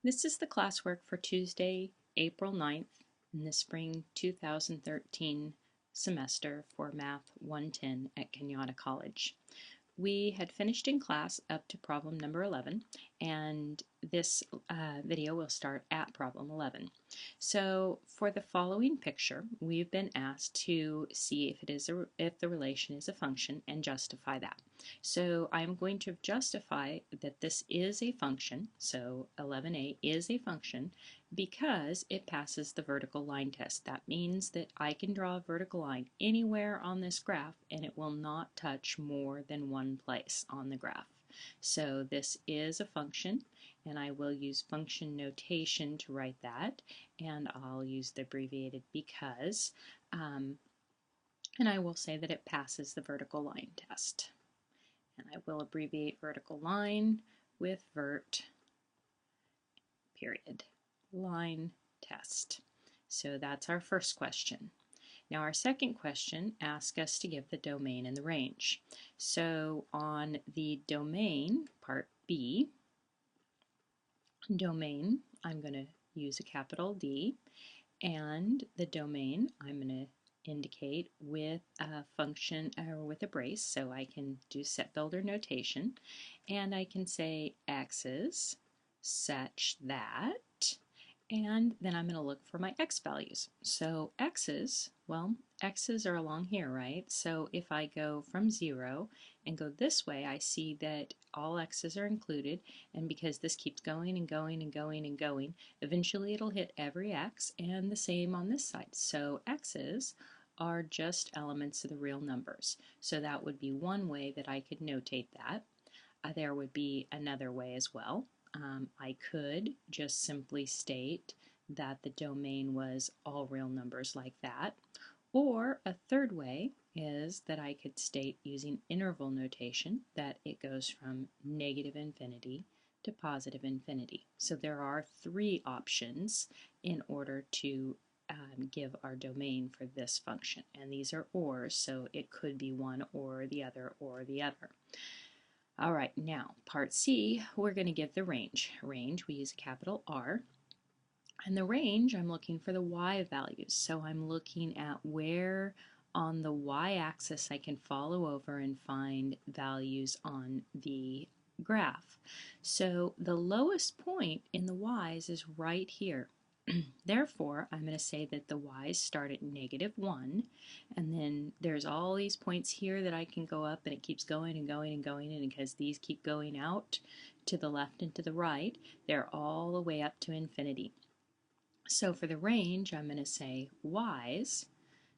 This is the classwork for Tuesday, April 9th in the spring 2013 semester for Math 110 at Canada College. We had finished in class up to problem number 11, and this video will start at problem 11. So for the following picture, we've been asked to see if the relation is a function and justify that. So I'm going to justify that this is a function, so 11a is a function, because it passes the vertical line test. That means that I can draw a vertical line anywhere on this graph and it will not touch more than one place on the graph. So this is a function, and I will use function notation to write that, and I'll use the abbreviated because, and I will say that it passes the vertical line test. And I will abbreviate vertical line with vert, period, line test. So that's our first question. Now our second question asks us to give the domain and the range. So on the domain, part B, domain, I'm going to use a capital D, and the domain I'm going to indicate with a function or with a brace, so I can do set builder notation, and I can say x's such that, and then I'm going to look for my x values. So x's, well, x's are along here, right? So if I go from 0 and go this way, I see that all x's are included, and because this keeps going and going and going and going, eventually it'll hit every x, and the same on this side. So x's are just elements of the real numbers. So that would be one way that I could notate that. There would be another way as well. I could just simply state that the domain was all real numbers like that. Or a third way is that I could state using interval notation that it goes from negative infinity to positive infinity. So there are three options in order to give our domain for this function. And these are ors, so it could be one or the other or the other. All right, now part C, we're going to give the range. Range, we use a capital R. And the range, I'm looking for the y values. So I'm looking at where on the y-axis I can follow over and find values on the graph. So the lowest point in the y's is right here. Therefore, I'm going to say that the y's start at -1, and then there's all these points here that I can go up, and it keeps going and going and going, and because these keep going out to the left and to the right, they're all the way up to infinity. So for the range, I'm going to say y's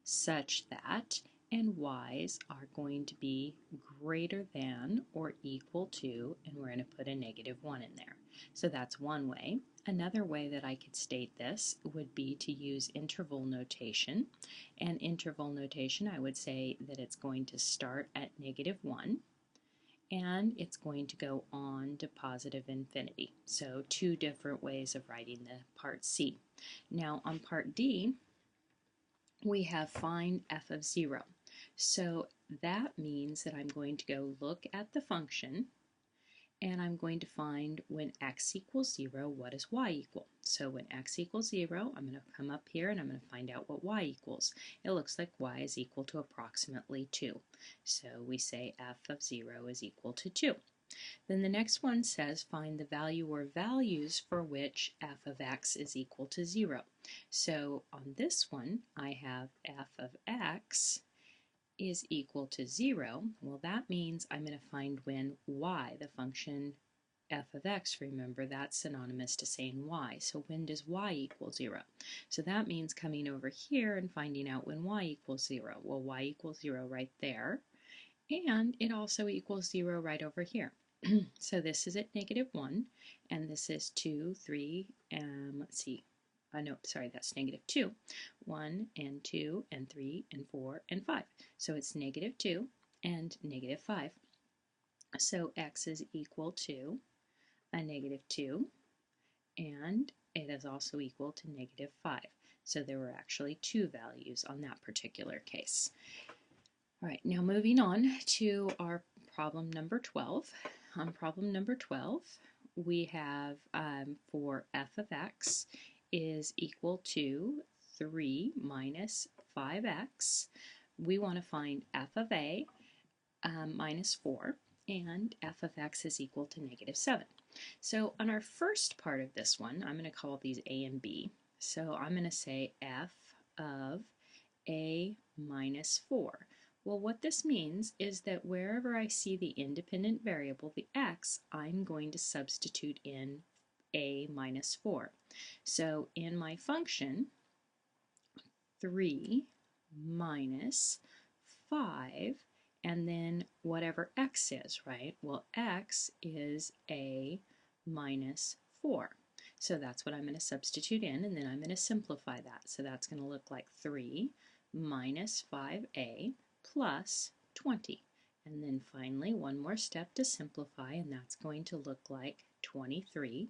such that, and y's are going to be greater than or equal to, and we're going to put a -1 in there. So that's one way. Another way that I could state this would be to use interval notation. And interval notation, I would say that it's going to start at -1 and it's going to go on to positive infinity. So two different ways of writing the part C. Now on part D, we have find f of 0. So that means that I'm going to go look at the function, and I'm going to find when x equals 0, what does y equal? So when x equals 0, I'm going to come up here and I'm going to find out what y equals. It looks like y is equal to approximately 2. So we say f of 0 is equal to 2. Then the next one says find the value or values for which f of x is equal to 0. So on this one, I have f of x is equal to 0. Well, that means I'm going to find when y, the function f of x, remember that's synonymous to saying y. So when does y equal 0? So that means coming over here and finding out when y equals 0. Well, y equals 0 right there, and it also equals 0 right over here. So this is at -1, and this is 2, 3, let's see. No, sorry, that's -2. 1 and 2 and 3 and 4 and 5. So it's -2 and -5. So x is equal to a -2, and it is also equal to -5. So there were actually two values on that particular case. All right, now moving on to our problem number 12. On problem number 12, we have for f of x is equal to 3 minus 5x. We want to find f of a minus 4, and f of x is equal to negative 7. So on our first part of this one, I'm going to call these a and b. So I'm going to say f of a minus 4. Well, what this means is that wherever I see the independent variable, the x, I'm going to substitute in a minus 4. So in my function, 3 minus 5, and then whatever x is, right? Well, x is a minus 4. So that's what I'm going to substitute in, and then I'm going to simplify that. So that's going to look like 3 minus 5a plus 20. And then finally, one more step to simplify, and that's going to look like 23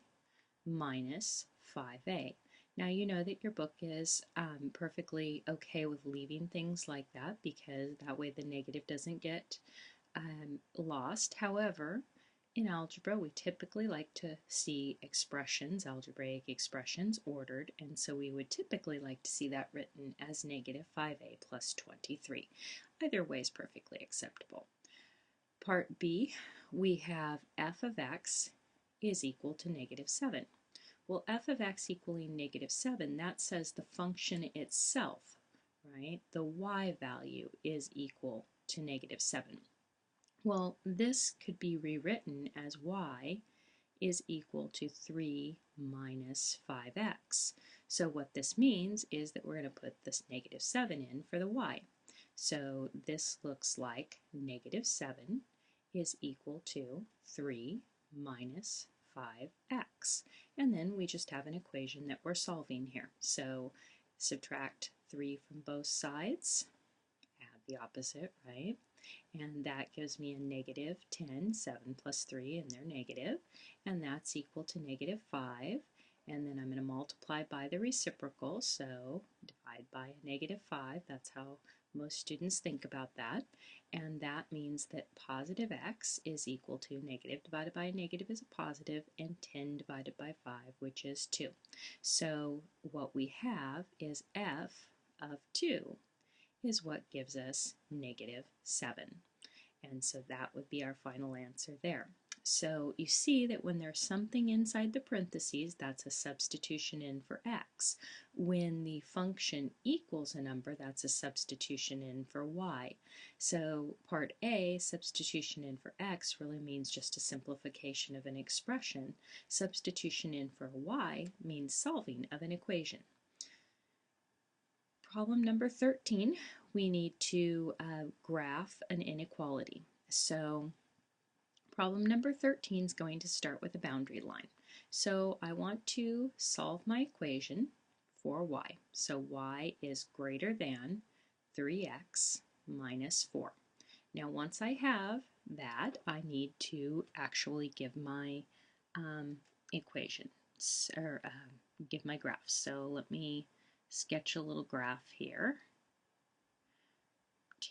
minus 5a. Now you know that your book is perfectly okay with leaving things like that because that way the negative doesn't get lost. However, in algebra we typically like to see expressions, algebraic expressions, ordered, and so we would typically like to see that written as negative 5a plus 23. Either way is perfectly acceptable. Part B, we have f of x is equal to negative 7. Well, f of x equaling negative 7, that says the function itself, right, the y value is equal to negative 7. Well, this could be rewritten as y is equal to 3 minus 5x. So what this means is that we're going to put this negative 7 in for the y. So this looks like negative 7 is equal to 3 minus 5x. And then we just have an equation that we're solving here. So subtract 3 from both sides, add the opposite, right? And that gives me a negative 10, 7 plus 3, and they're negative, and that's equal to negative 5. And then I'm going to multiply by the reciprocal, so divide by a negative 5. That's how most students think about that. And that means that positive x is equal to negative divided by a negative is a positive, and 10 divided by 5, which is 2. So what we have is f of 2 is what gives us negative 7. And so that would be our final answer there. So you see that when there's something inside the parentheses, that's a substitution in for x. When the function equals a number, that's a substitution in for y. So part A, substitution in for x, really means just a simplification of an expression. Substitution in for y means solving of an equation. Problem number 13, we need to graph an inequality. So problem number 13 is going to start with a boundary line. So I want to solve my equation for y. So y is greater than 3x minus 4. Now once I have that, I need to actually give my equation, or give my graph. So let me sketch a little graph here.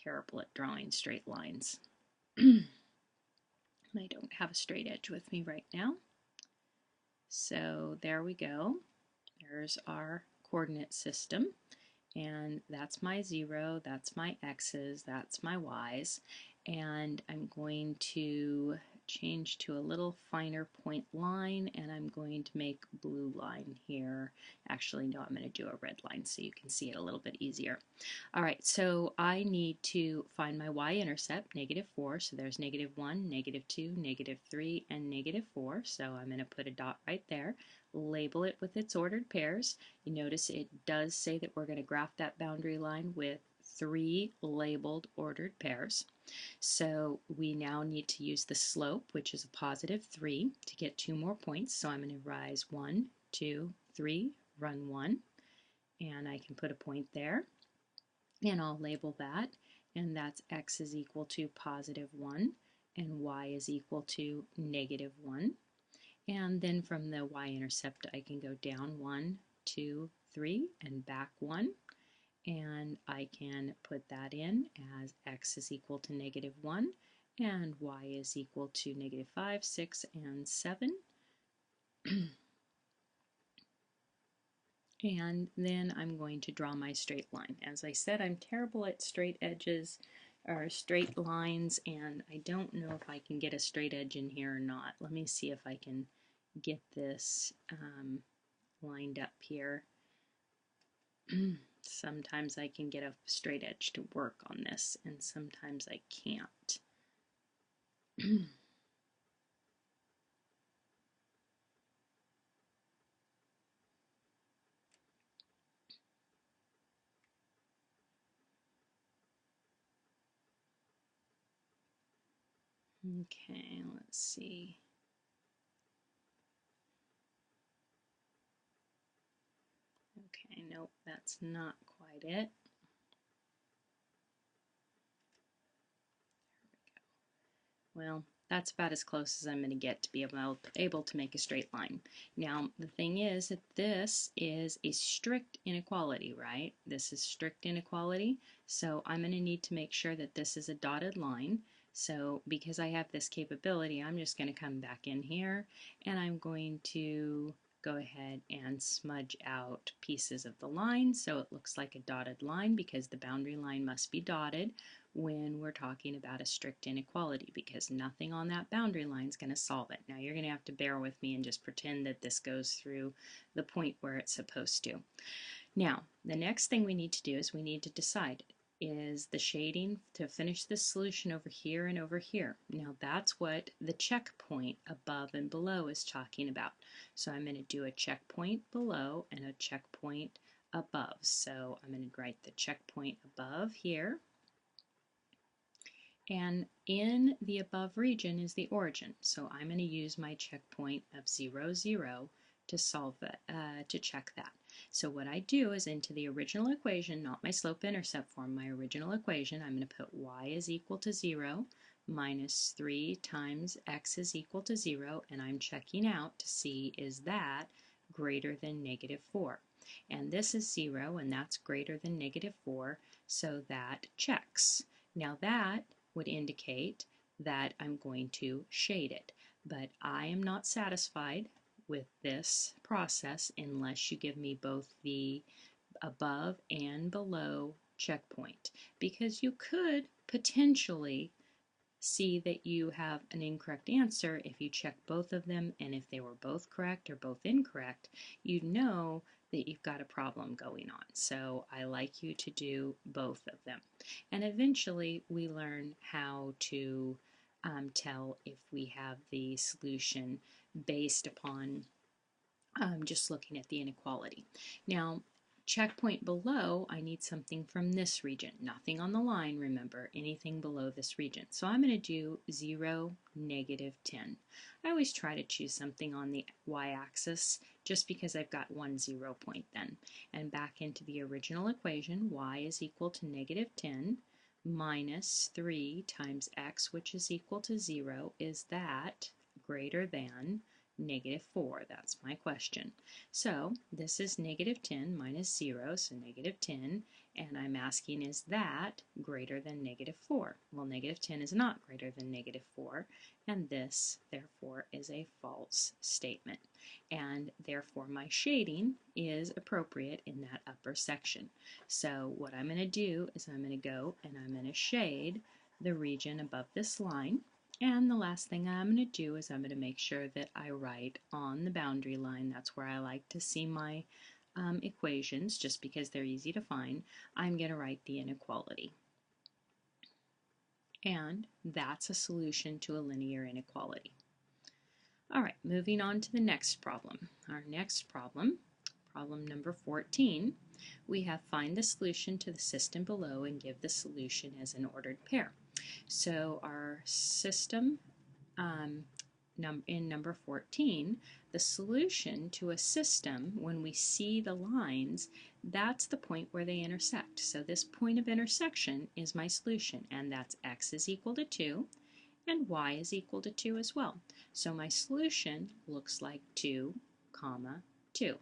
Terrible at drawing straight lines. I don't have a straight edge with me right now. So there we go. There's our coordinate system. And that's my 0, that's my x's, that's my y's. And I'm going to change to a little finer point line, and I'm going to make blue line here. Actually, no, I'm going to do a red line so you can see it a little bit easier. All right, so I need to find my y-intercept, negative 4. So there's negative 1, negative 2, negative 3, and negative 4. So I'm going to put a dot right there. Label it with its ordered pairs. You notice it does say that we're going to graph that boundary line with 3 labeled ordered pairs. So we now need to use the slope, which is a positive 3, to get 2 more points. So I'm going to rise 1, 2, 3, run 1, and I can put a point there, and I'll label that, and that's x is equal to positive 1, and y is equal to negative 1. And then from the y-intercept, I can go down 1, 2, 3, and back 1. And I can put that in as x is equal to negative 1, and y is equal to negative 5, 6, and 7. And then I'm going to draw my straight line. As I said, I'm terrible at straight edges or straight lines, and I don't know if I can get a straight edge in here or not. Let me see if I can get this lined up here. Sometimes I can get a straight edge to work on this, and sometimes I can't. Okay, let's see. Okay, nope, that's not quite it. Well, that's about as close as I'm going to get to be able to make a straight line. Now, the thing is that this is a strict inequality, right? This is strict inequality, so I'm going to need to make sure that this is a dotted line. So because I have this capability, I'm just going to come back in here and I'm going to go ahead and smudge out pieces of the line so it looks like a dotted line, because the boundary line must be dotted when we're talking about a strict inequality, because nothing on that boundary line is going to solve it. Now you're going to have to bear with me and just pretend that this goes through the point where it's supposed to. Now the next thing we need to do is we need to decide, is the shading to finish this solution over here and over here. Now that's what the checkpoint above and below is talking about. So I'm going to do a checkpoint below and a checkpoint above. So I'm going to write the checkpoint above here. And in the above region is the origin. So I'm going to use my checkpoint of 0, 0 to solve that, to check that. So what I do is into the original equation, not my slope-intercept form, my original equation, I'm going to put y is equal to 0 minus 3 times x is equal to 0, and I'm checking out to see is that greater than negative 4. And this is 0, and that's greater than negative 4, so that checks. Now that would indicate that I'm going to shade it, but I am not satisfied with this process unless you give me both the above and below checkpoint, because you could potentially see that you have an incorrect answer if you check both of them, and if they were both correct or both incorrect, you know that you've got a problem going on. So I like you to do both of them. And eventually we learn how to tell if we have the solution based upon just looking at the inequality. Now, checkpoint below, I need something from this region. Nothing on the line, remember, anything below this region. So I'm going to do 0, negative 10. I always try to choose something on the y-axis just because I've got one 0 point then. And back into the original equation, y is equal to negative 10 minus 3 times x, which is equal to 0. Is that greater than negative 4? That's my question. So this is negative 10 minus 0, so negative 10, and I'm asking, is that greater than negative 4? Well, negative 10 is not greater than negative 4, and this, therefore, is a false statement. And therefore, my shading is appropriate in that upper section. So what I'm going to do is I'm going to go and I'm going to shade the region above this line. And the last thing I'm going to do is I'm going to make sure that I write on the boundary line. That's where I like to see my equations, just because they're easy to find. I'm going to write the inequality. And that's a solution to a linear inequality. All right, moving on to the next problem. Our next problem, problem number 14, we have find the solution to the system below and give the solution as an ordered pair. So our system in number 14, the solution to a system, when we see the lines, that's the point where they intersect. So this point of intersection is my solution, and that's x is equal to 2 and y is equal to 2 as well. So my solution looks like 2, 2.